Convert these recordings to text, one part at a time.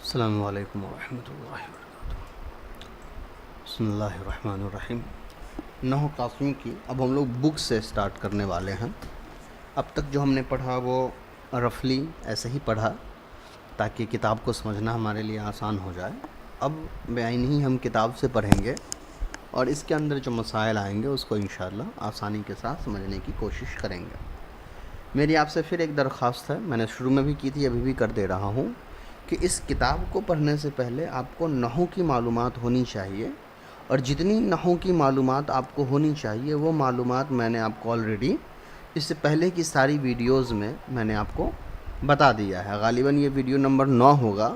السلام علیکم ورحمۃ اللہ وبرکاتہ۔ بسم اللہ الرحمن الرحیم۔ نحو قاسمی کی اب ہم لوگ بک سے سٹارٹ کرنے والے ہیں۔ اب تک جو ہم نے پڑھا وہ رفلی ایسے ہی پڑھا تاکہ کتاب کو سمجھنا ہمارے لیے آسان ہو جائے۔ اب بعین ہی ہم کتاب سے پڑھیں گے اور اس کے اندر جو مسائل آئیں گے اس کو انشاءاللہ آسانی کے ساتھ سمجھنے کی کوشش کریں گے۔ میری آپ سے پھر ایک درخواست ہے، میں نے شروع میں بھی کی تھی، ابھی بھی کر دے رہا ہوں، کہ اس کتاب کو پڑھنے سے پہلے آپ کو نحو کی معلومات ہونی چاہیے، اور جتنی نحو کی معلومات آپ کو ہونی چاہیے وہ معلومات میں نے آپ کو آلریڈی اس سے پہلے کی ساری ویڈیوز میں نے آپ کو بتا دیا ہے۔ غالباً یہ ویڈیو نمبر 9 ہوگا،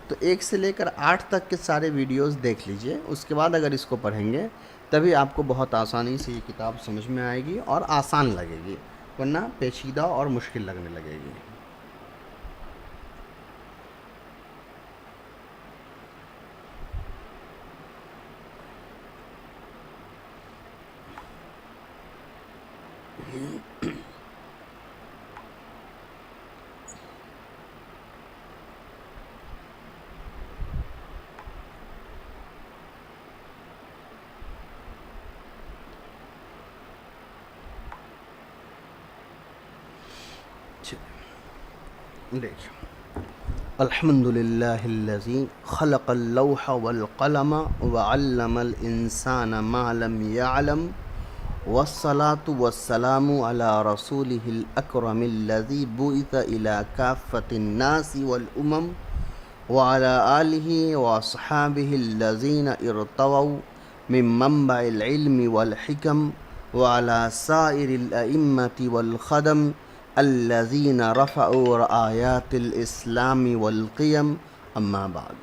تو 1 سے لے کر 8 تک کے سارے ویڈیوز دیکھ لیجئے۔ اس کے بعد اگر اس کو پڑھیں گے تبھی آپ کو بہت آسانی سے یہ کتاب سمجھ میں آئے گی اور آسان لگے گی، ورنہ پیچیدہ اور مشکل لگنے لگے گی۔ دیکھیں، الحمد للہ الذی خلق اللوح والقلم وعلم الانسان ما لم يعلم والصلاة والسلام على رسوله الأكرم الذي بعث إلى كافة الناس والأمم وعلى آله وأصحابه الذين ارتووا من منبع العلم والحكم وعلى سائر الأئمة والخدم الذين رفعوا رايات الإسلام والقيم، أما بعد۔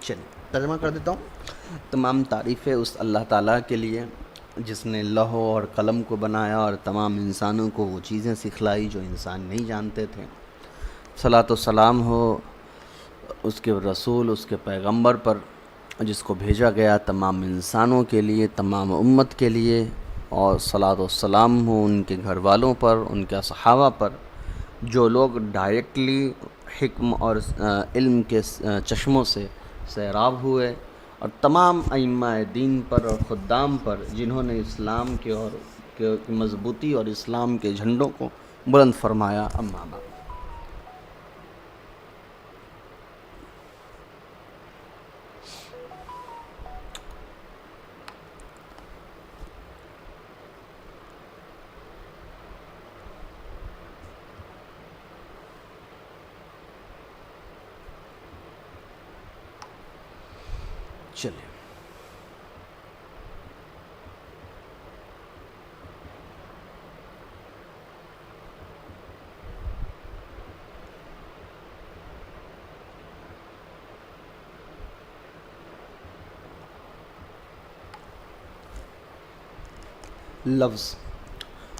چلیے ترجمہ کر دیتا ہوں۔ تمام تعریفیں اس اللہ تعالیٰ کے لیے جس نے لوح اور قلم کو بنایا اور تمام انسانوں کو وہ چیزیں سکھلائی جو انسان نہیں جانتے تھے۔ صلاۃ و سلام ہو اس کے رسول، اس کے پیغمبر پر جس کو بھیجا گیا تمام انسانوں کے لیے، تمام امت کے لیے، اور صلاۃ و سلام ہو ان کے گھر والوں پر، ان کے صحابہ پر، جو لوگ ڈائریکٹلی حکم اور علم کے چشموں سے سیراب ہوئے، اور تمام ائمہ دین پر اور خدام پر جنہوں نے اسلام کے اور مضبوطی اور اسلام کے جھنڈوں کو بلند فرمایا، اما بعد۔ چلیے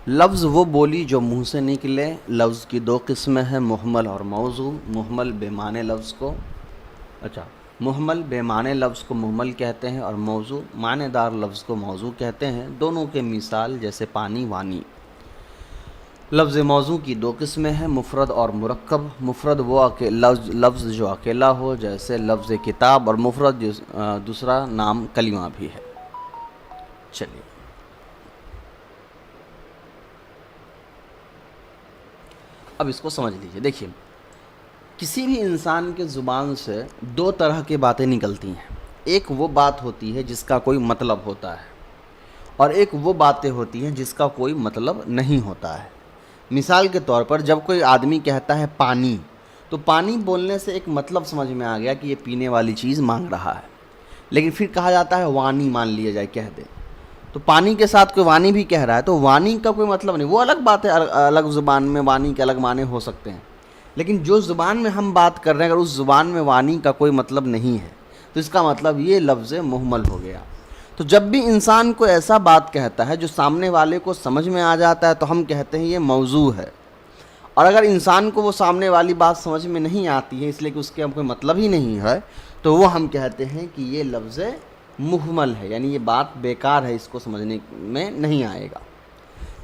لفظ وہ بولی جو منہ سے نکلے۔ لفظ کی 2 قسمیں ہیں، محمل اور موضوع۔ محمل بے معنی لفظ کو محمل بے معنی لفظ کو محمل کہتے ہیں، اور موضوع معنی دار لفظ کو موضوع کہتے ہیں۔ دونوں کے مثال جیسے پانی، وانی۔ لفظ موضوع کی 2 قسمیں ہیں، مفرد اور مرکب۔ مفرد وہ لفظ جو اکیلا ہو، جیسے لفظ کتاب، اور مفرد دوسرا نام کلمہ بھی ہے۔ چلیے اب اس کو سمجھ لیجئے۔ دیکھیے، کسی بھی انسان کے زبان سے 2 طرح کی باتیں نکلتی ہیں۔ ایک وہ بات ہوتی ہے جس کا کوئی مطلب ہوتا ہے، اور ایک وہ باتیں ہوتی ہیں جس کا کوئی مطلب نہیں ہوتا ہے۔ مثال کے طور پر جب کوئی آدمی کہتا ہے پانی، تو پانی بولنے سے ایک مطلب سمجھ میں آ گیا کہ یہ پینے والی چیز مانگ رہا ہے، لیکن پھر کہا جاتا ہے وانی، مان لیا جائے، کہہ دے، تو پانی کے ساتھ کوئی وانی بھی کہہ رہا ہے، تو وانی کا کوئی مطلب نہیں، وہ الگ بات ہے، الگ زبان میں وانی کے الگ معنی ہو سکتے ہیں، لیکن جو زبان میں ہم بات کر رہے ہیں اگر اس زبان میں وانی کا کوئی مطلب نہیں ہے تو اس کا مطلب یہ لفظ محمل ہو گیا۔ تو جب بھی انسان کو ایسا بات کہتا ہے جو سامنے والے کو سمجھ میں آ جاتا ہے تو ہم کہتے ہیں یہ موضوع ہے، اور اگر انسان کو وہ سامنے والی بات سمجھ میں نہیں آتی ہے اس لیے کہ اس کے کوئی مطلب ہی نہیں ہے تو وہ ہم کہتے ہیں کہ یہ لفظ مہمل ہے، یعنی یہ بات بیکار ہے، اس کو سمجھنے میں نہیں آئے گا۔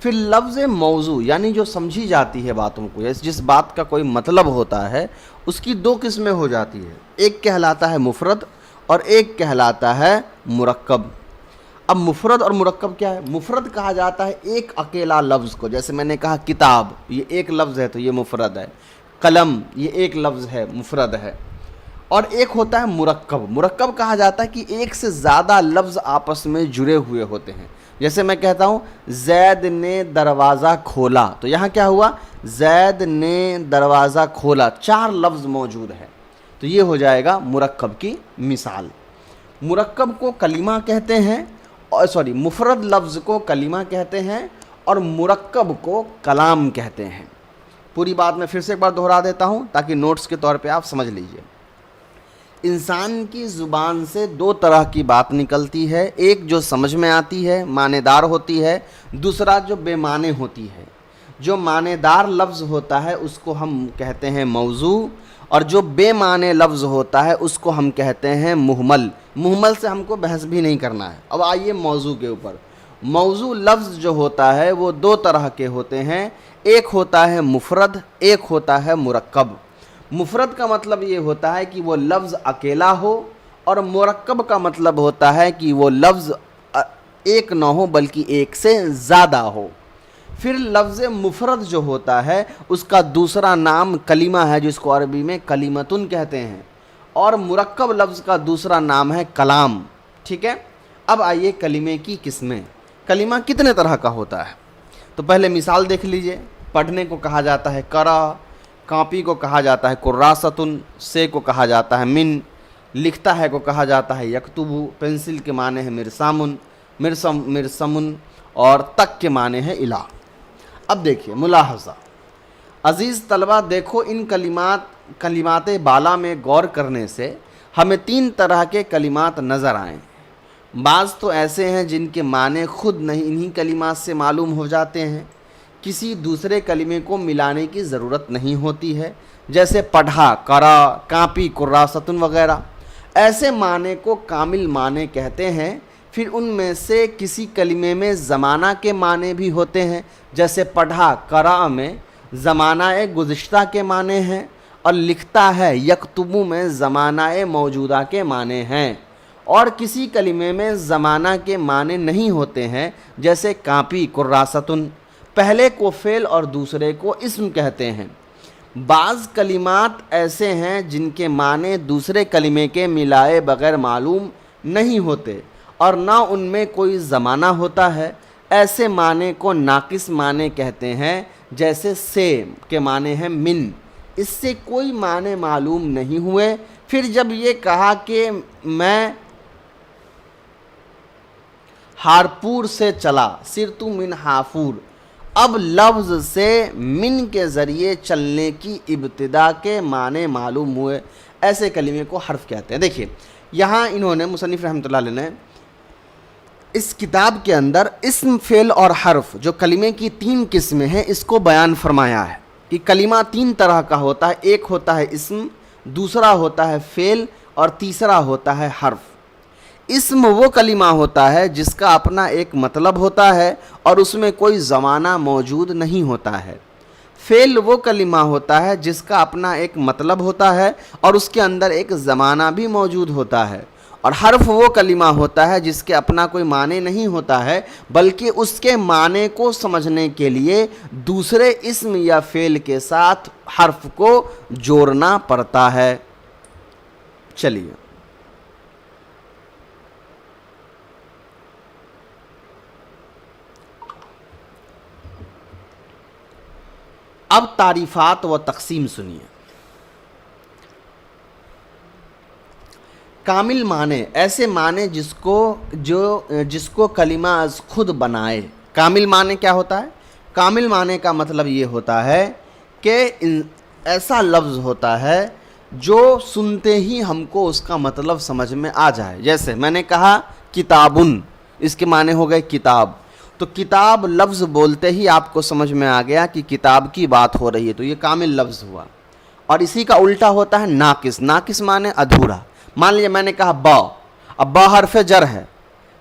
پھر لفظ موضوع یعنی جو سمجھی جاتی ہے باتوں کو، جس بات کا کوئی مطلب ہوتا ہے، اس کی دو قسمیں ہو جاتی ہے، ایک کہلاتا ہے مفرد اور ایک کہلاتا ہے مرکب۔ اب مفرد اور مرکب کیا ہے؟ مفرد کہا جاتا ہے ایک اکیلا لفظ کو، جیسے میں نے کہا کتاب یہ ایک لفظ ہے تو یہ مفرد ہے، قلم یہ ایک لفظ ہے مفرد ہے۔ اور ایک ہوتا ہے مرکب، مرکب کہا جاتا ہے کہ ایک سے زیادہ لفظ آپس میں جڑے ہوئے ہوتے ہیں، جیسے میں کہتا ہوں زید نے دروازہ کھولا، تو یہاں کیا ہوا؟ زید نے دروازہ کھولا، چار لفظ موجود ہے، تو یہ ہو جائے گا مرکب کی مثال۔ مرکب کو کلمہ کہتے ہیں، مفرد لفظ کو کلمہ کہتے ہیں اور مرکب کو کلام کہتے ہیں۔ پوری بات میں پھر سے ایک بار دہرا دیتا ہوں تاکہ نوٹس کے طور پہ آپ سمجھ لیجئے۔ انسان کی زبان سے دو طرح کی بات نکلتی ہے، ایک جو سمجھ میں آتی ہے معنی دار ہوتی ہے، دوسرا جو بے معنی ہوتی ہے۔ جو معنی دار لفظ ہوتا ہے اس کو ہم کہتے ہیں موضوع، اور جو بے معنی لفظ ہوتا ہے اس کو ہم کہتے ہیں مہمل۔ مہمل سے ہم کو بحث بھی نہیں کرنا ہے۔ اب آئیے موضوع کے اوپر۔ موضوع لفظ جو ہوتا ہے وہ دو طرح کے ہوتے ہیں، ایک ہوتا ہے مفرد، ایک ہوتا ہے مرکب۔ مفرد کا مطلب یہ ہوتا ہے کہ وہ لفظ اکیلا ہو، اور مرکب کا مطلب ہوتا ہے کہ وہ لفظ ایک نہ ہو بلکہ ایک سے زیادہ ہو۔ پھر لفظ مفرد جو ہوتا ہے اس کا دوسرا نام کلمہ ہے، جس کو عربی میں کلمتن کہتے ہیں، اور مرکب لفظ کا دوسرا نام ہے کلام۔ ٹھیک ہے، اب آئیے کلمے کی قسمیں۔ کلمہ کتنے طرح کا ہوتا ہے؟ تو پہلے مثال دیکھ لیجئے۔ پڑھنے کو کہا جاتا ہے قرأ، کاپی کو کہا جاتا ہے کراستن، سے کو کہا جاتا ہے من، لکھتا ہے کو کہا جاتا ہے یکتبو، پنسل کے معنی ہے مرسامن، مرسمن، اور تک کے معنی ہے الہ۔ اب دیکھیے ملاحظہ، عزیز طلبہ، دیکھو ان کلمات بالا میں غور کرنے سے ہمیں تین طرح کے کلمات نظر آئیں۔ بعض تو ایسے ہیں جن کے معنی خود نہیں انہی کلمات سے معلوم ہو جاتے ہیں، کسی دوسرے کلمے کو ملانے کی ضرورت نہیں ہوتی ہے، جیسے پڑھا، قرأ، کاپی، کراستن وغیرہ۔ ایسے معنی کو کامل معنی کہتے ہیں۔ پھر ان میں سے کسی کلمے میں زمانہ کے معنی بھی ہوتے ہیں، جیسے پڑھا قرأ میں زمانہ گزشتہ کے معنی ہیں، اور لکھتا ہے یکتبو میں زمانہ موجودہ کے معنی ہیں۔ اور کسی کلمے میں زمانہ کے معنی نہیں ہوتے ہیں، جیسے کاپی، کراستن، پہلے کو فعل اور دوسرے کو اسم کہتے ہیں۔ بعض کلمات ایسے ہیں جن کے معنی دوسرے کلمے کے ملائے بغیر معلوم نہیں ہوتے اور نہ ان میں کوئی زمانہ ہوتا ہے، ایسے معنی کو ناقص معنی کہتے ہیں، جیسے سے کے معنی ہے من، اس سے کوئی معنی معلوم نہیں ہوئے۔ پھر جب یہ کہا کہ میں ہارپور سے چلا، سرت من ہافور، اب لفظ سے من کے ذریعے چلنے کی ابتدا کے معنی معلوم ہوئے، ایسے کلمے کو حرف کہتے ہیں۔ دیکھیے یہاں انہوں نے مصنف رحمۃ اللہ علیہ نے اس کتاب کے اندر اسم، فعل اور حرف جو کلمے کی تین قسمیں ہیں اس کو بیان فرمایا ہے کہ کلمہ تین طرح کا ہوتا ہے، ایک ہوتا ہے اسم، دوسرا ہوتا ہے فعل، اور تیسرا ہوتا ہے حرف۔ اسم وہ کلمہ ہوتا ہے جس کا اپنا ایک مطلب ہوتا ہے اور اس میں کوئی زمانہ موجود نہیں ہوتا ہے۔ فعل وہ کلمہ ہوتا ہے جس کا اپنا ایک مطلب ہوتا ہے اور اس کے اندر ایک زمانہ بھی موجود ہوتا ہے۔ اور حرف وہ کلمہ ہوتا ہے جس کے اپنا کوئی معنی نہیں ہوتا ہے، بلکہ اس کے معنی کو سمجھنے کے لیے دوسرے اسم یا فعل کے ساتھ حرف کو جوڑنا پڑتا ہے۔ چلیے اب تعریفات و تقسیم سنیے۔ کامل معنی ایسے معنی جس کو کلمہ از خود بنائے۔ کامل معنی کیا ہوتا ہے؟ کامل معنی کا مطلب یہ ہوتا ہے کہ ایسا لفظ ہوتا ہے جو سنتے ہی ہم کو اس کا مطلب سمجھ میں آ جائے۔ جیسے میں نے کہا کتابن، اس کے معنی ہو گئے کتاب. تو کتاب لفظ بولتے ہی آپ کو سمجھ میں آ گیا کہ کتاب کی بات ہو رہی ہے، تو یہ کامل لفظ ہوا. اور اسی کا الٹا ہوتا ہے ناقص. ناقص معنی ادھورا. مان لیجیے میں نے کہا با، اب با حرف جر ہے،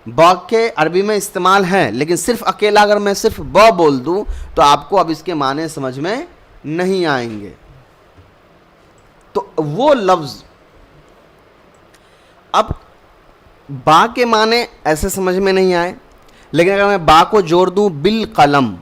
با کے عربی میں استعمال ہے، لیکن صرف اکیلا اگر میں صرف با بول دوں تو آپ کو اب اس کے معنی سمجھ میں نہیں آئیں گے. تو وہ لفظ اب با کے معنی ایسے سمجھ میں نہیں آئے، لیکن اگر میں با کو جوڑ دوں بالقلم،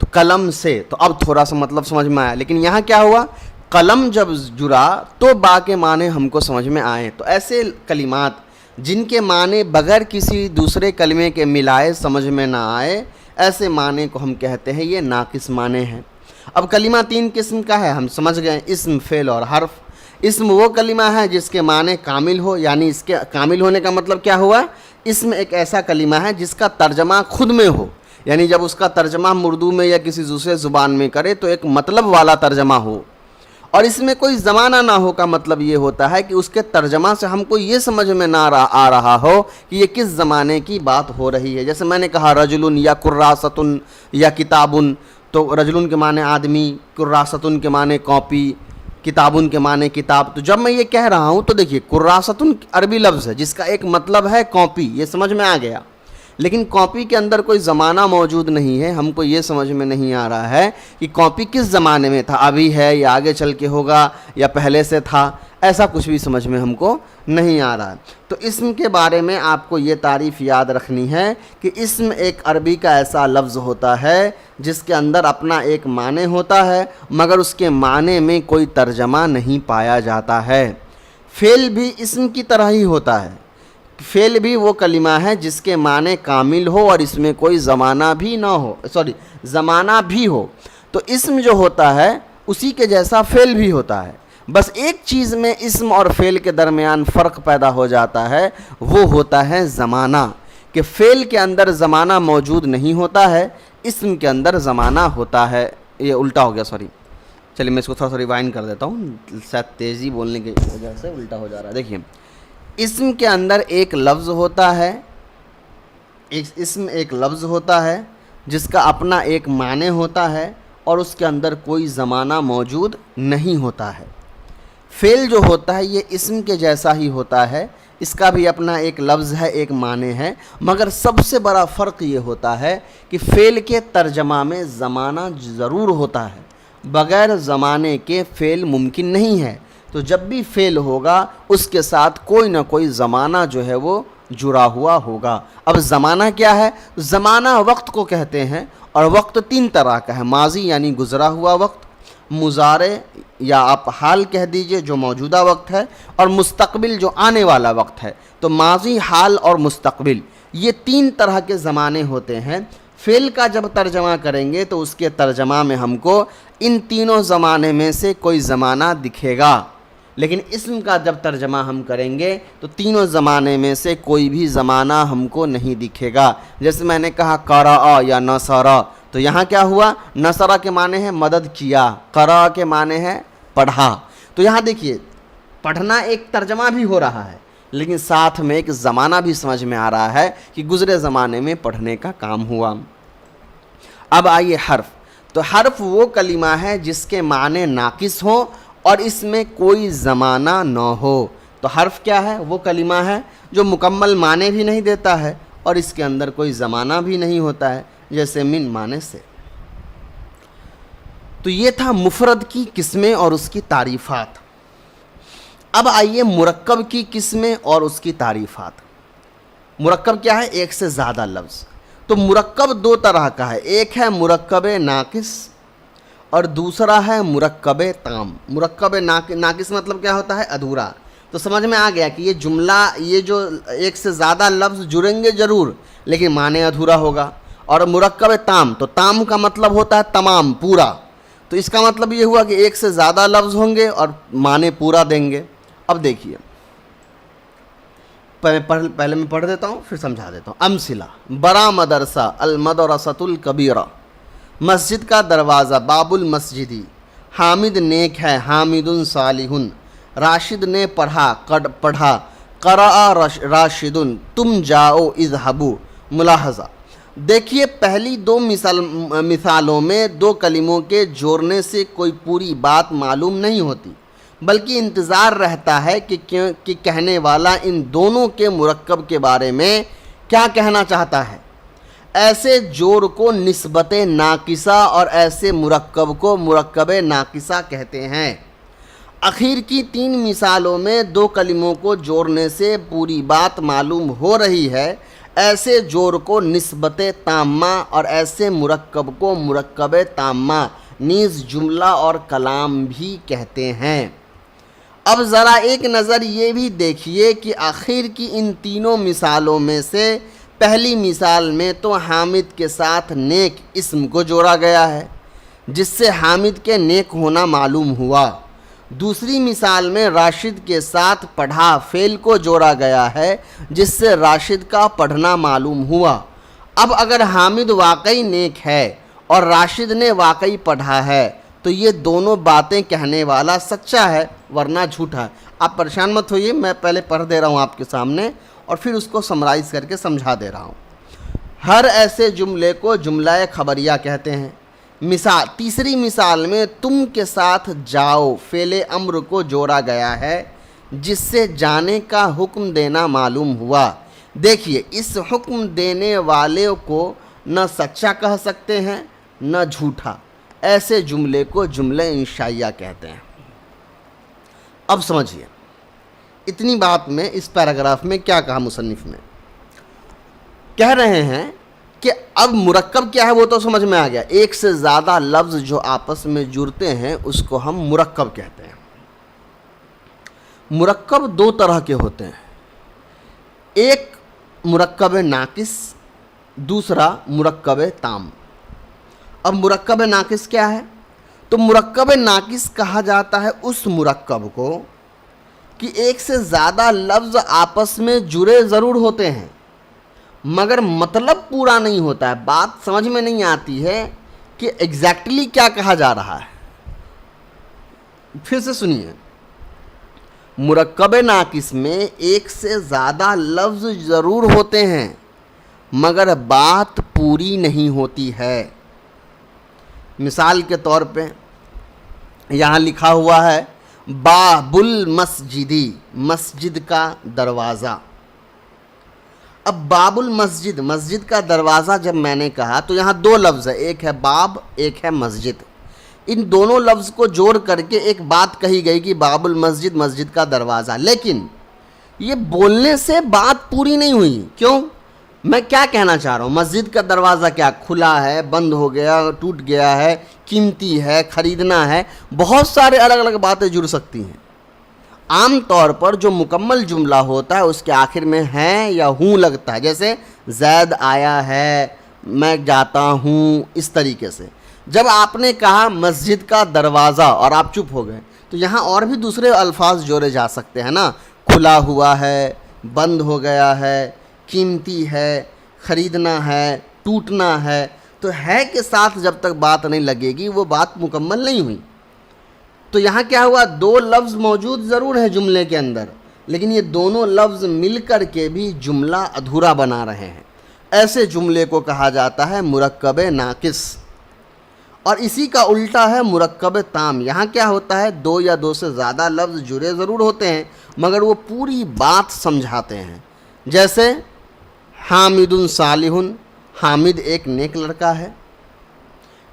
تو قلم سے، تو اب تھوڑا سا مطلب سمجھ میں آیا. لیکن یہاں کیا ہوا، قلم جب جڑا تو با کے معنی ہم کو سمجھ میں آئے. تو ایسے کلمات جن کے معنی بغیر کسی دوسرے کلمے کے ملائے سمجھ میں نہ آئے، ایسے معنی کو ہم کہتے ہیں یہ ناقص معنی ہیں. اب کلمہ تین قسم کا ہے، ہم سمجھ گئے، اسم، فعل اور حرف. اسم وہ کلمہ ہے جس کے معنی کامل ہو، یعنی اس کے کامل ہونے کا مطلب کیا ہوا، اسم ایک ایسا کلمہ ہے جس کا ترجمہ خود میں ہو، یعنی جب اس کا ترجمہ ہم اردو میں یا کسی دوسرے زبان میں کرے تو ایک مطلب والا ترجمہ ہو، اور اس میں کوئی زمانہ نہ ہو. کا مطلب یہ ہوتا ہے کہ اس کے ترجمہ سے ہم کو یہ سمجھ میں نہ آ رہا ہو کہ یہ کس زمانے کی بات ہو رہی ہے. جیسے میں نے کہا رجل یا کراستن یا کتابن، تو رجل کے معنی آدمی، کراستن کے معنی کاپی، کتابن کے معنی کتاب. تو جب میں یہ کہہ رہا ہوں تو دیکھیے کراستن عربی لفظ ہے جس کا ایک مطلب ہے کاپی، یہ سمجھ میں آ گیا، لیکن کاپی کے اندر کوئی زمانہ موجود نہیں ہے. ہم کو یہ سمجھ میں نہیں آ رہا ہے کہ کاپی کس زمانے میں تھا، ابھی ہے یا آگے چل کے ہوگا یا پہلے سے تھا، ایسا کچھ بھی سمجھ میں ہم کو نہیں آ رہا ہے. تو اسم کے بارے میں آپ کو یہ تعریف یاد رکھنی ہے کہ اسم ایک عربی کا ایسا لفظ ہوتا ہے جس کے اندر اپنا ایک معنی ہوتا ہے، مگر اس کے معنی میں کوئی ترجمہ نہیں پایا جاتا ہے. فعل بھی اسم کی طرح ہی ہوتا ہے. فعل بھی وہ کلمہ ہے جس کے معنی کامل ہو اور اس میں کوئی زمانہ بھی نہ ہو، زمانہ بھی ہو. تو اسم جو ہوتا ہے اسی کے جیسا فعل بھی ہوتا ہے، بس ایک چیز میں اسم اور فعل کے درمیان فرق پیدا ہو جاتا ہے، وہ ہوتا ہے زمانہ. کہ فعل کے اندر زمانہ موجود نہیں ہوتا ہے، اسم کے اندر زمانہ ہوتا ہے. یہ الٹا ہو گیا، سوری، چلیے میں اس کو تھوڑا سا ریوائنڈ کر دیتا ہوں، شاید تیزی بولنے کی وجہ سے الٹا ہو جا رہا ہے. دیکھیے اسم کے اندر ایک لفظ ہوتا ہے، اسم ایک لفظ ہوتا ہے جس کا اپنا ایک معنی ہوتا ہے اور اس کے اندر کوئی زمانہ موجود نہیں ہوتا ہے. فعل جو ہوتا ہے یہ اسم کے جیسا ہی ہوتا ہے، اس کا بھی اپنا ایک لفظ ہے، ایک معنی ہے، مگر سب سے بڑا فرق یہ ہوتا ہے کہ فعل کے ترجمہ میں زمانہ ضرور ہوتا ہے، بغیر زمانے کے فعل ممکن نہیں ہے. تو جب بھی فعل ہوگا اس کے ساتھ کوئی نہ کوئی زمانہ جو ہے وہ جڑا ہوا ہوگا. اب زمانہ کیا ہے؟ زمانہ وقت کو کہتے ہیں، اور وقت تین طرح کا ہے، ماضی یعنی گزرا ہوا وقت، مضارع یا آپ حال کہہ دیجئے جو موجودہ وقت ہے، اور مستقبل جو آنے والا وقت ہے. تو ماضی، حال اور مستقبل، یہ تین طرح کے زمانے ہوتے ہیں. فعل کا جب ترجمہ کریں گے تو اس کے ترجمہ میں ہم کو ان تینوں زمانے میں سے کوئی زمانہ دکھے گا، لیکن اسم کا جب ترجمہ ہم کریں گے تو تینوں زمانے میں سے کوئی بھی زمانہ ہم کو نہیں دکھے گا. جیسے میں نے کہا قرأ یا نصرا، تو یہاں کیا ہوا، نصرا کے معنی ہے مدد کیا، قرأ کے معنی ہے پڑھا. تو یہاں دیکھیے پڑھنا ایک ترجمہ بھی ہو رہا ہے، لیکن ساتھ میں ایک زمانہ بھی سمجھ میں آ رہا ہے کہ گزرے زمانے میں پڑھنے کا کام ہوا. اب آئیے حرف. تو حرف وہ کلمہ ہے جس کے معنی ناقص ہوں اور اس میں کوئی زمانہ نہ ہو. تو حرف کیا ہے؟ وہ کلمہ ہے جو مکمل معنی بھی نہیں دیتا ہے اور اس کے اندر کوئی زمانہ بھی نہیں ہوتا ہے، جیسے من معنی سے. تو یہ تھا مفرد کی قسمیں اور اس کی تعریفات. اب آئیے مرکب کی قسمیں اور اس کی تعریفات. مرکب کیا ہے؟ ایک سے زیادہ لفظ. تو مرکب دو طرح کا ہے، ایک ہے مرکب ناقص اور دوسرا ہے مرکب تام. مرکب ناقص مطلب کیا ہوتا ہے؟ ادھورا. تو سمجھ میں آ گیا کہ یہ جملہ، یہ جو ایک سے زیادہ لفظ جڑیں گے ضرور لیکن معنی ادھورا ہوگا. اور مرکب تام، تو تام کا مطلب ہوتا ہے تمام، پورا. تو اس کا مطلب یہ ہوا کہ ایک سے زیادہ لفظ ہوں گے اور معنی پورا دیں گے. اب دیکھیے پہلے میں پڑھ دیتا ہوں پھر سمجھا دیتا ہوں. امثلہ: بڑا مدرسہ، المدرسۃ الکبیرہ، مسجد کا دروازہ، باب المسجدی. حامد نیک ہے، حامد صالح. راشد نے پڑھا، قرأ راشد تم جاؤ اذهبوا. ملاحظہ دیکھیے پہلی دو مثالوں میں دو کلموں کے جوڑنے سے کوئی پوری بات معلوم نہیں ہوتی، بلکہ انتظار رہتا ہے کہ کہنے والا ان دونوں کے مرکب کے بارے میں کیا کہنا چاہتا ہے. ایسے جوڑ کو نسبت ناقصہ اور ایسے مرکب کو مرکب ناقصہ کہتے ہیں. اخیر کی تین مثالوں میں دو کلموں کو جوڑنے سے پوری بات معلوم ہو رہی ہے. ایسے جوڑ کو نسبت تامہ اور ایسے مرکب کو مرکب تامہ نیز جملہ اور کلام بھی کہتے ہیں. اب ذرا ایک نظر یہ بھی دیکھیے کہ آخر کی ان تینوں مثالوں میں سے پہلی مثال میں تو حامد کے ساتھ نیک اسم کو جوڑا گیا ہے جس سے حامد کے نیک ہونا معلوم ہوا. دوسری مثال میں راشد کے ساتھ پڑھا فعل کو جوڑا گیا ہے جس سے راشد کا پڑھنا معلوم ہوا. اب اگر حامد واقعی نیک ہے اور راشد نے واقعی پڑھا ہے تو یہ دونوں باتیں کہنے والا سچا ہے ورنہ جھوٹا ہے. آپ پریشان مت ہوئیے، میں پہلے پڑھ دے رہا ہوں آپ کے سامنے اور پھر اس کو سمرائز کر کے سمجھا دے رہا ہوں. ہر ایسے جملے کو جملہ خبریہ کہتے ہیں. مثال تیسری مثال میں تم کے ساتھ جاؤ فعل امر کو جوڑا گیا ہے جس سے جانے کا حکم دینا معلوم ہوا. دیکھیے اس حکم دینے والے کو نہ سچا کہہ سکتے ہیں نہ جھوٹا. ایسے جملے کو جملہ انشائیہ کہتے ہیں. اب سمجھیے اتنی بات میں اس پیراگراف میں کیا کہا مصنف نے. کہہ رہے ہیں کہ اب مرکب کیا ہے وہ تو سمجھ میں آ گیا. ایک سے زیادہ لفظ جو آپس میں جڑتے ہیں اس کو ہم مرکب کہتے ہیں. مرکب دو طرح کے ہوتے ہیں، ایک مرکب ناقص، دوسرا مرکب تام. اب مرکب ناقص کیا ہے؟ تو مرکب ناقص کہا جاتا ہے اس مرکب کو کہ ایک سے زیادہ لفظ آپس میں جڑے ضرور ہوتے ہیں مگر مطلب پورا نہیں ہوتا ہے. بات سمجھ میں نہیں آتی ہے کہ ایگزیکٹلی کیا کہا جا رہا ہے. پھر سے سنیے، مرکب ناقص میں ایک سے زیادہ لفظ ضرور ہوتے ہیں مگر بات پوری نہیں ہوتی ہے. مثال کے طور پہ یہاں لکھا ہوا ہے باب المسجدی، مسجد کا دروازہ. اب باب المسجد، مسجد کا دروازہ جب میں نے کہا تو یہاں دو لفظ ہے، ایک ہے باب ایک ہے مسجد. ان دونوں لفظ کو جوڑ کر کے ایک بات کہی گئی کہ باب المسجد، مسجد کا دروازہ. لیکن یہ بولنے سے بات پوری نہیں ہوئی. کیوں؟ میں کیا کہنا چاہ رہا ہوں؟ مسجد کا دروازہ کیا کھلا ہے، بند ہو گیا، ٹوٹ گیا ہے، قیمتی ہے، خریدنا ہے، بہت سارے الگ الگ باتیں جڑ سکتی ہیں. عام طور پر جو مکمل جملہ ہوتا ہے اس کے آخر میں ہیں یا ہوں لگتا ہے، جیسے زید آیا ہے، میں جاتا ہوں، اس طریقے سے. جب آپ نے کہا مسجد کا دروازہ اور آپ چپ ہو گئے تو یہاں اور بھی دوسرے الفاظ جوڑے جا سکتے ہیں نا. کھلا ہوا ہے، بند ہو گیا ہے، قیمتی ہے، خریدنا ہے، ٹوٹنا ہے. تو ہے کے ساتھ جب تک بات نہیں لگے گی وہ بات مکمل نہیں ہوئی. تو یہاں کیا ہوا؟ دو لفظ موجود ضرور ہے جملے کے اندر لیکن یہ دونوں لفظ مل کر کے بھی جملہ ادھورا بنا رہے ہیں. ایسے جملے کو کہا جاتا ہے مرکب ناقص. اور اسی کا الٹا ہے مرکب تام. یہاں کیا ہوتا ہے؟ دو یا دو سے زیادہ لفظ جڑے ضرور ہوتے ہیں مگر وہ پوری بات سمجھاتے ہیں. جیسے حامد صالح، حامد ایک نیک لڑکا ہے.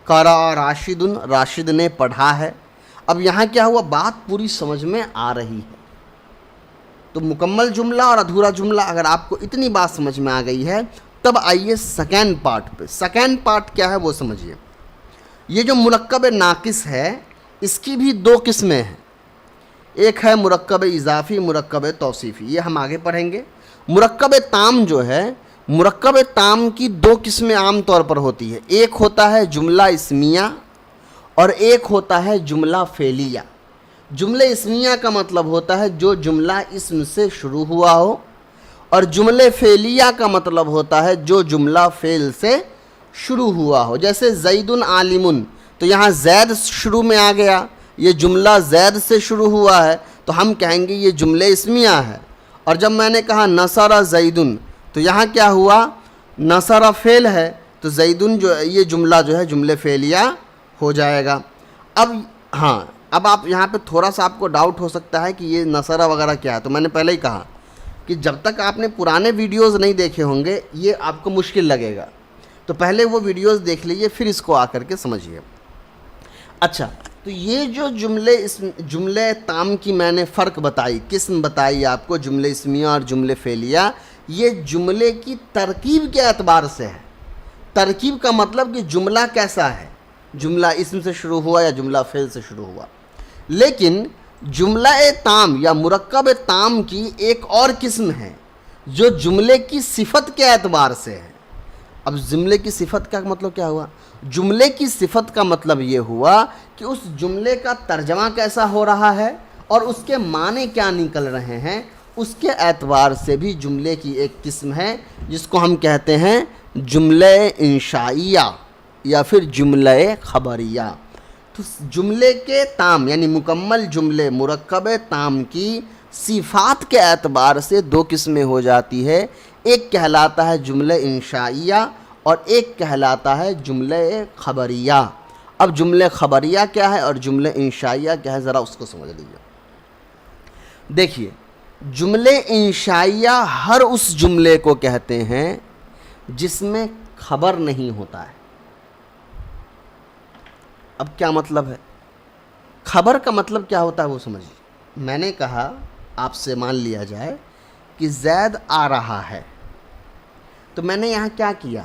قرأ راشد، راشد نے پڑھا ہے. اب یہاں کیا ہوا؟ بات پوری سمجھ میں آ رہی ہے. تو مکمل جملہ اور ادھورا جملہ اگر آپ کو اتنی بات سمجھ میں آ گئی ہے تب آئیے سیکنڈ پارٹ پہ. سیکنڈ پارٹ کیا ہے وہ سمجھیے. یہ جو مرکب ناقص ہے اس کی بھی دو قسمیں ہیں. ایک ہے مرکب اضافی، مرکب توصیفی، یہ ہم آگے پڑھیں گے. مرکب تام جو ہے، مرکب تام کی دو قسمیں عام طور پر ہوتی ہے. ایک ہوتا ہے جملہ اسمیہ اور ایک ہوتا ہے جملہ فعلیہ. جملہ اسمیہ کا مطلب ہوتا ہے جو جملہ اسم سے شروع ہوا ہو، اور جملہ فعلیہ کا مطلب ہوتا ہے جو جملہ فعل سے شروع ہوا ہو. جیسے زید عالم، تو یہاں زید شروع میں آ گیا، یہ جملہ زید سے شروع ہوا ہے تو ہم کہیں گے یہ جملہ اسمیہ ہے. اور جب میں نے کہا نصر زیدن تو یہاں کیا ہوا؟ نصر فعل ہے تو زیدن جو یہ جملہ جو ہے جملے فعلیہ ہو جائے گا۔ اب ہاں، اب آپ یہاں پہ تھوڑا سا آپ کو ڈاؤٹ ہو سکتا ہے کہ یہ نصر وغیرہ کیا ہے، تو میں نے پہلے ہی کہا کہ جب تک آپ نے پرانے ویڈیوز نہیں دیکھے ہوں گے یہ آپ کو مشکل لگے گا، تو پہلے وہ ویڈیوز دیکھ لیجئے پھر اس کو آ کر کے سمجھیے۔ اچھا، تو یہ جو جملے تام کی میں نے فرق بتائی، قسم بتائی آپ کو، جملے اسمیہ اور جملے فعلیہ، یہ جملے کی ترکیب کے اعتبار سے ہے۔ ترکیب کا مطلب کہ جملہ کیسا ہے، جملہ اسم سے شروع ہوا یا جملہ فعل سے شروع ہوا۔ لیکن جملہ تام یا مرکب تام کی ایک اور قسم ہے جو جملے کی صفت کے اعتبار سے ہے۔ اب جملے کی صفت کا مطلب کیا ہوا؟ جملے کی صفت کا مطلب یہ ہوا کہ اس جملے کا ترجمہ کیسا ہو رہا ہے اور اس کے معنی کیا نکل رہے ہیں، اس کے اعتبار سے بھی جملے کی ایک قسم ہے جس کو ہم کہتے ہیں جملہ انشائیہ یا پھر جملہ خبریہ۔ تو جملے کے تام یعنی مکمل جملے مرکب تام کی صفات کے اعتبار سے دو قسمیں ہو جاتی ہے، ایک کہلاتا ہے جملہ انشائیہ اور ایک کہلاتا ہے جملہ خبریہ۔ اب جملہ خبریہ کیا ہے اور جملہ انشائیہ کیا ہے، ذرا اس کو سمجھ لیجیے۔ دیکھیے، جملے انشائیہ ہر اس جملے کو کہتے ہیں جس میں خبر نہیں ہوتا ہے۔ اب کیا مطلب ہے؟ خبر کا مطلب کیا ہوتا ہے وہ سمجھیے۔ میں نے کہا آپ سے مان لیا جائے کہ زید آ رہا ہے، تو میں نے یہاں کیا کیا؟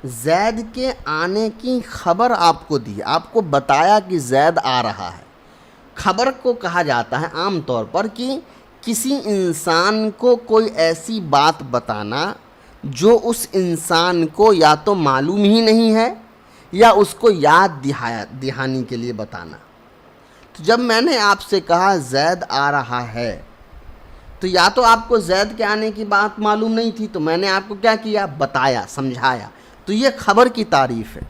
زید کے آنے کی خبر آپ کو دی، آپ کو بتایا کہ زید آ رہا ہے۔ خبر کو کہا جاتا ہے عام طور پر کہ کسی انسان کو کوئی ایسی بات بتانا جو اس انسان کو یا تو معلوم ہی نہیں ہے یا اس کو یاد دہانی کے لیے بتانا۔ تو جب میں نے آپ سے کہا زید آ رہا ہے تو یا تو آپ کو زید کے آنے کی بات معلوم نہیں تھی، تو میں نے آپ کو کیا کیا؟ بتایا، سمجھایا، تو یہ خبر کی تعریف ہے۔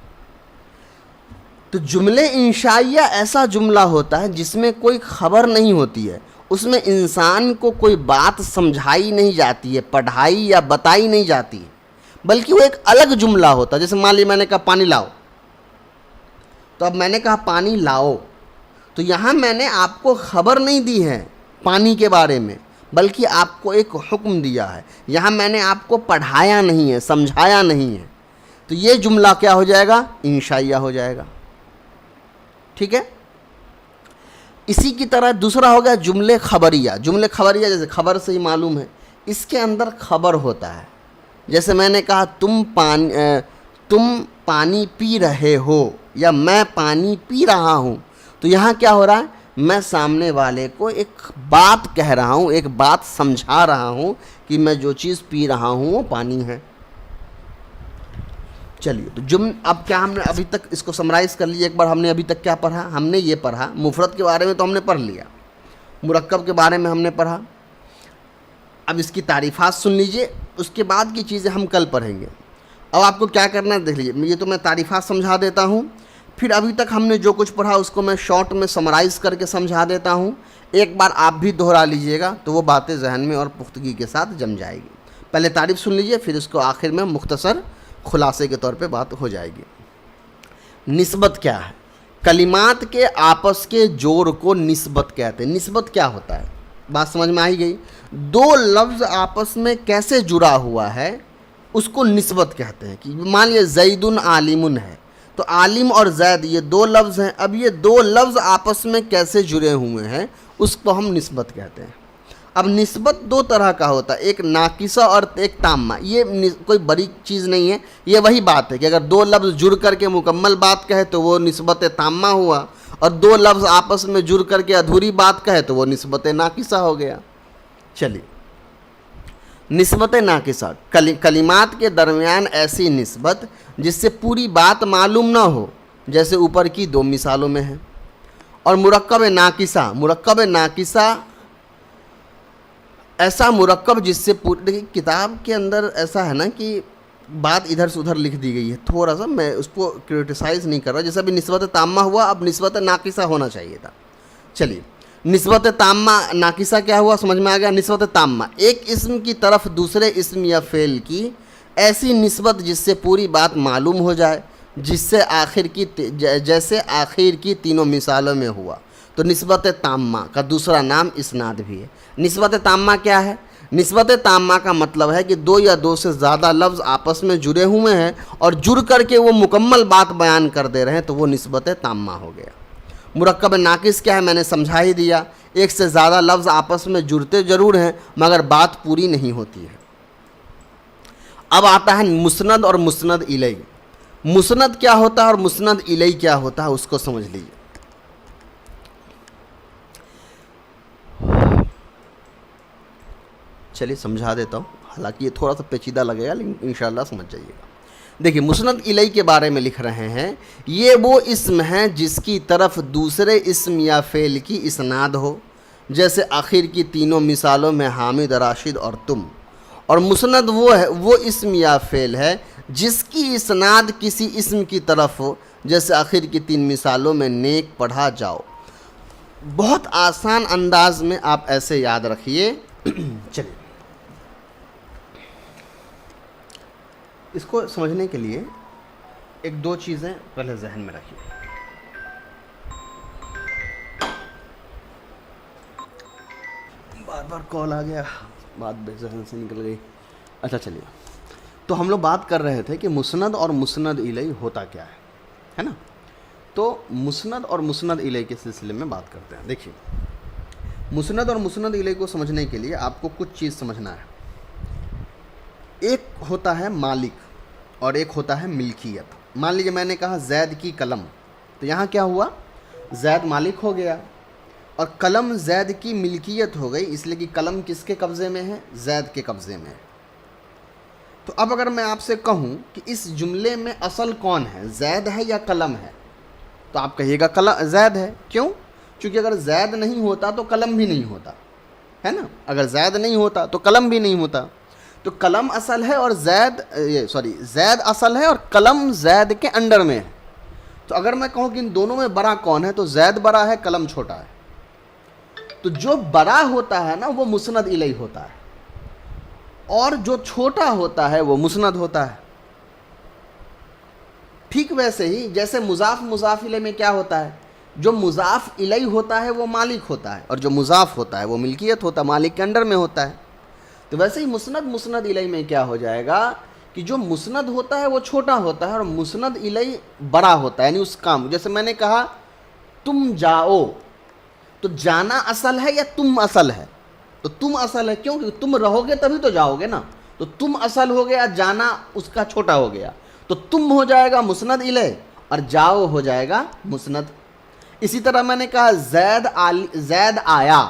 تو جملے انشائیہ ایسا جملہ ہوتا ہے جس میں کوئی خبر نہیں ہوتی ہے، اس میں انسان کو کوئی بات سمجھائی نہیں جاتی ہے، پڑھائی یا بتائی نہیں جاتی ہے، بلکہ وہ ایک الگ جملہ ہوتا ہے۔ جیسے مان لی میں نے کہا پانی لاؤ، تو اب میں نے کہا پانی لاؤ، تو یہاں میں نے آپ کو خبر نہیں دی ہے پانی کے بارے میں، بلکہ آپ کو ایک حکم دیا ہے۔ یہاں میں نے آپ کو پڑھایا نہیں ہے، سمجھایا نہیں ہے، تو یہ جملہ کیا ہو جائے گا؟ انشائیہ ہو جائے گا۔ ٹھیک ہے؟ اسی کی طرح دوسرا ہو گیا جملے خبریہ۔ جملے خبریہ جیسے خبر سے ہی معلوم ہے، اس کے اندر خبر ہوتا ہے۔ جیسے میں نے کہا تم پانی پی رہے ہو یا میں پانی پی رہا ہوں، تو یہاں کیا ہو رہا ہے؟ میں سامنے والے کو ایک بات کہہ رہا ہوں، ایک بات سمجھا رہا ہوں کہ میں جو چیز پی رہا ہوں وہ پانی ہے۔ چلیے، تو اب کیا ہم نے ابھی تک اس کو سمرائز کر لیا ایک بار۔ ہم نے ابھی تک کیا پڑھا؟ ہم نے یہ پڑھا مفرد کے بارے میں تو ہم نے پڑھ لیا، مرکب کے بارے میں ہم نے پڑھا، اب اس کی تعریفات سن لیجئے، اس کے بعد کی چیزیں ہم کل پڑھیں گے۔ اب آپ کو کیا کرنا ہے دیکھ لیجئے، یہ تو میں تعریفات سمجھا دیتا ہوں، پھر ابھی تک ہم نے جو کچھ پڑھا اس کو میں شارٹ میں سمرائز کر کے سمجھا دیتا ہوں، ایک بار آپ بھی دہرا لیجئے گا تو وہ باتیں ذہن میں اور پختگی کے ساتھ جم جائے گی۔ پہلے تعریف سن لیجئے، پھر اس کو آخر میں مختصر خلاصے کے طور پہ بات ہو جائے گی۔ نسبت کیا ہے؟ کلمات کے آپس کے جوڑ کو نسبت کہتے ہیں۔ نسبت کیا ہوتا ہے؟ بات سمجھ میں آئی گئی؟ دو لفظ آپس میں کیسے جڑا ہوا ہے اس کو نسبت کہتے ہیں۔ کہ مان لیے زید عالم ہے، تو عالم اور زید یہ دو لفظ ہیں، اب یہ دو لفظ آپس میں کیسے جڑے ہوئے ہیں اس کو ہم نسبت کہتے ہیں۔ اب نسبت دو طرح کا ہوتا ہے، ایک ناقصہ اور ایک تامہ۔ یہ کوئی بڑی چیز نہیں ہے، یہ وہی بات ہے کہ اگر دو لفظ جڑ کر کے مکمل بات کہے تو وہ نسبت تامہ ہوا، اور دو لفظ آپس میں جڑ کر کے ادھوری بات کہے تو وہ نسبت ناقصہ ہو گیا۔ چلیے، نسبت ناقصہ، کلمات کے درمیان ایسی نسبت جس سے پوری بات معلوم نہ ہو، جیسے اوپر کی دو مثالوں میں ہے۔ اور مرکب ناقصہ، مرکب ناقصہ ایسا مرکب جس سے دیکھیے کتاب کے اندر ایسا ہے نا کہ بات ادھر سے ادھر لکھ دی گئی ہے، تھوڑا سا میں اس کو کرٹیسائز نہیں کر رہا، جیسا بھی نسبت تامہ ہوا اب نسبت ناقصہ ہونا چاہیے تھا۔ چلیے، نسبت تامہ ناقصہ کیا ہوا؟ سمجھ میں آ گیا؟ نسبت تامہ ایک اسم کی طرف دوسرے اسم یا فعل کی ایسی نسبت جس سے پوری بات معلوم ہو جائے، جیسے آخر کی تینوں مثالوں میں ہوا. تو نسبت تامہ کا دوسرا نام اسناد بھی ہے. نسبت تامہ کیا ہے؟ نسبت تامہ کا مطلب ہے کہ دو یا دو سے زیادہ لفظ آپس میں جڑے ہوئے ہیں اور جڑ کر کے وہ مکمل بات بیان کر دے رہے ہیں، تو وہ نسبت تامہ ہو گیا. مرکب ناقص کیا ہے؟ میں نے سمجھا ہی دیا. ایک سے زیادہ لفظ آپس میں جڑتے ضرور ہیں مگر بات پوری نہیں ہوتی ہے. اب آتا ہے مسند اور مسند الیہ. مسند کیا ہوتا ہے اور مسند الیہ کیا ہوتا ہے، اس کو سمجھ لیجیے. چلیے سمجھا دیتا ہوں، حالانکہ یہ تھوڑا سا پیچیدہ لگے گا لیکن انشاءاللہ سمجھ جائیے گا. دیکھیے مسند الیہ کے بارے میں لکھ رہے ہیں، یہ وہ اسم ہے جس کی طرف دوسرے اسم یا فعل کی اسناد ہو، جیسے آخر کی تینوں مثالوں میں حامد، راشد اور تم. اور مسند وہ اسم یا فعل ہے جس کی اسناد کسی اسم کی طرف ہو، جیسے آخر کی تین مثالوں میں نیک، پڑھا، جاؤ. بہت آسان انداز میں آپ ایسے یاد رکھیے. چلیے اس کو سمجھنے کے لیے ایک دو چیزیں پہلے ذہن میں رکھیے. بار بار کال آ گیا، بات بے ذہن سے نکل گئی. اچھا چلیے، تو ہم لوگ بات کر رہے تھے کہ مسند اور مسند الیہ ہوتا کیا ہے نا. تو مسند اور مسند الیہ کے سلسلے میں بات کرتے ہیں. دیکھیے مسند اور مسند الیہ کو سمجھنے کے لیے آپ کو کچھ چیز سمجھنا ہے. ایک ہوتا ہے مالک اور ایک ہوتا ہے ملکیت. مان لیجیے میں نے کہا زید کی قلم، تو یہاں کیا ہوا؟ زید مالک ہو گیا اور قلم زید کی ملکیت ہو گئی، اس لیے کہ قلم کس کے قبضے میں ہے؟ زید کے قبضے میں ہے. تو اب اگر میں آپ سے کہوں کہ اس جملے میں اصل کون ہے، زید ہے یا قلم ہے، تو آپ کہیے گا زید ہے. کیوں؟ چونکہ اگر زید نہیں ہوتا تو قلم بھی نہیں ہوتا ہے نا. اگر زید نہیں ہوتا تو قلم بھی نہیں ہوتا. تو قلم اصل ہے اور زید اصل ہے اور قلم زید کے انڈر میں ہے. تو اگر میں کہوں کہ ان دونوں میں بڑا کون ہے، تو زید بڑا ہے، قلم چھوٹا ہے. تو جو بڑا ہوتا ہے نا وہ مسند الیہ ہوتا ہے، اور جو چھوٹا ہوتا ہے وہ مسند ہوتا ہے. ٹھیک ویسے ہی جیسے مضاف مضاف الیہ میں کیا ہوتا ہے؟ جو مضاف الیہ ہوتا ہے وہ مالک ہوتا ہے، اور جو مضاف ہوتا ہے وہ ملکیت ہوتا ہے، مالک کے انڈر میں ہوتا ہے. تو ویسے ہی مسند الیہ میں کیا ہو جائے گا کہ جو مسند ہوتا ہے وہ چھوٹا ہوتا ہے اور مسند الیہ بڑا ہوتا ہے. یعنی اس کام، جیسے میں نے کہا تم جاؤ، تو جانا اصل ہے یا تم اصل ہے؟ تو تم اصل ہے. کیوں؟ کہ تم رہو گے تبھی تو جاؤ گے نا. تو تم اصل ہو گیا، جانا اس کا چھوٹا ہو گیا. تو تم ہو جائے گا مسند الیہ اور جاؤ ہو جائے گا مسند. اسی طرح میں نے کہا زید آیا،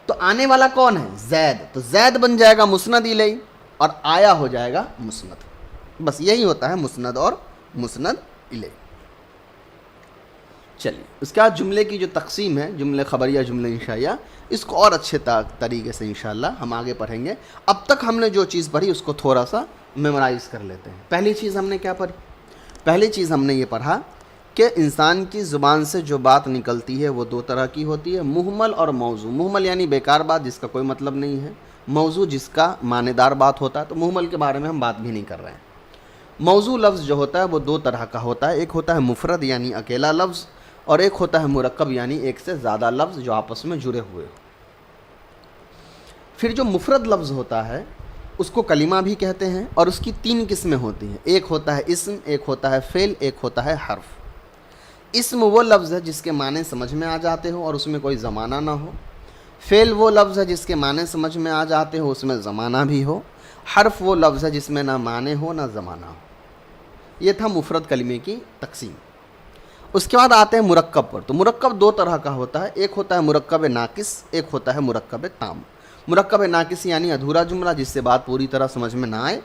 تو آنے والا کون ہے؟ زید. تو زید بن جائے گا مسند الیہ اور آیا ہو جائے گا مسند. بس یہی ہوتا ہے مسند اور مسند الیہ. چلیے اس کے بعد جملے کی جو تقسیم ہے، جملے خبریہ، جملے انشائیہ، اس کو اور اچھے طریقے سے انشاءاللہ ہم آگے پڑھیں گے. اب تک ہم نے جو چیز پڑھی اس کو تھوڑا سا میمورائز کر لیتے ہیں. پہلی چیز ہم نے کیا پڑھی؟ پہلی چیز ہم نے یہ پڑھا کہ انسان کی زبان سے جو بات نکلتی ہے وہ دو طرح کی ہوتی ہے، محمل اور موضوع. محمل یعنی بیکار بات جس کا کوئی مطلب نہیں ہے، موضوع جس کا معنی دار بات ہوتا ہے. تو محمل کے بارے میں ہم بات بھی نہیں کر رہے ہیں. موضوع لفظ جو ہوتا ہے وہ دو طرح کا ہوتا ہے. ایک ہوتا ہے مفرد یعنی اکیلا لفظ، اور ایک ہوتا ہے مرکب یعنی ایک سے زیادہ لفظ جو آپس میں جڑے ہوئے ہو. پھر جو مفرد لفظ ہوتا ہے اس کو کلمہ بھی کہتے ہیں، اور اس کی تین قسمیں ہوتی ہیں. ایک ہوتا ہے اسم، ایک ہوتا ہے فعل، ایک ہوتا ہے حرف. اسم وہ لفظ ہے جس کے معنی سمجھ میں آ جاتے ہو اور اس میں کوئی زمانہ نہ ہو. فعل وہ لفظ ہے جس کے معنی سمجھ میں آ جاتے ہو، اس میں زمانہ بھی ہو. حرف وہ لفظ ہے جس میں نہ معنی ہو نہ زمانہ ہو. یہ تھا مفرد کلمے کی تقسیم. اس کے بعد آتے ہیں مرکب پر. تو مرکب دو طرح کا ہوتا ہے. ایک ہوتا ہے مرکب ناقص، ایک ہوتا ہے مرکب تام. مرکب ناقص یعنی ادھورا جملہ جس سے بات پوری طرح سمجھ میں نہ آئے.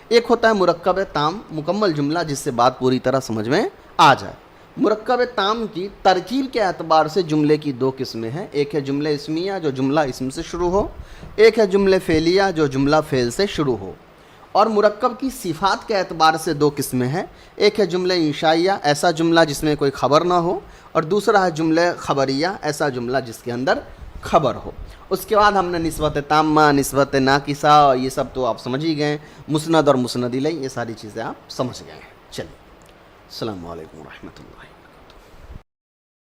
ایک ہوتا ہے مرکب تام، مکمل جملہ جس سے بات پوری طرح سمجھ میں آ جائے. مرکب تام کی ترکیب کے اعتبار سے جملے کی دو قسمیں ہیں. ایک ہے جملہ اسمیہ جو جملہ اسم سے شروع ہو، ایک ہے جملہ فعلیہ جو جملہ فعل سے شروع ہو. اور مرکب کی صفات کے اعتبار سے دو قسمیں ہیں. ایک ہے جملہ انشائیہ، ایسا جملہ جس میں کوئی خبر نہ ہو، اور دوسرا ہے جملہ خبریہ، ایسا جملہ جس کے اندر خبر ہو. اس کے بعد ہم نے نسبت تامہ، نسبت ناقصہ، یہ سب تو آپ سمجھ ہی گئے، مسند اور مسند الیہ، یہ ساری چیزیں آپ سمجھ گئے ہیں. چلیے، السلام علیکم ورحمۃ اللہ.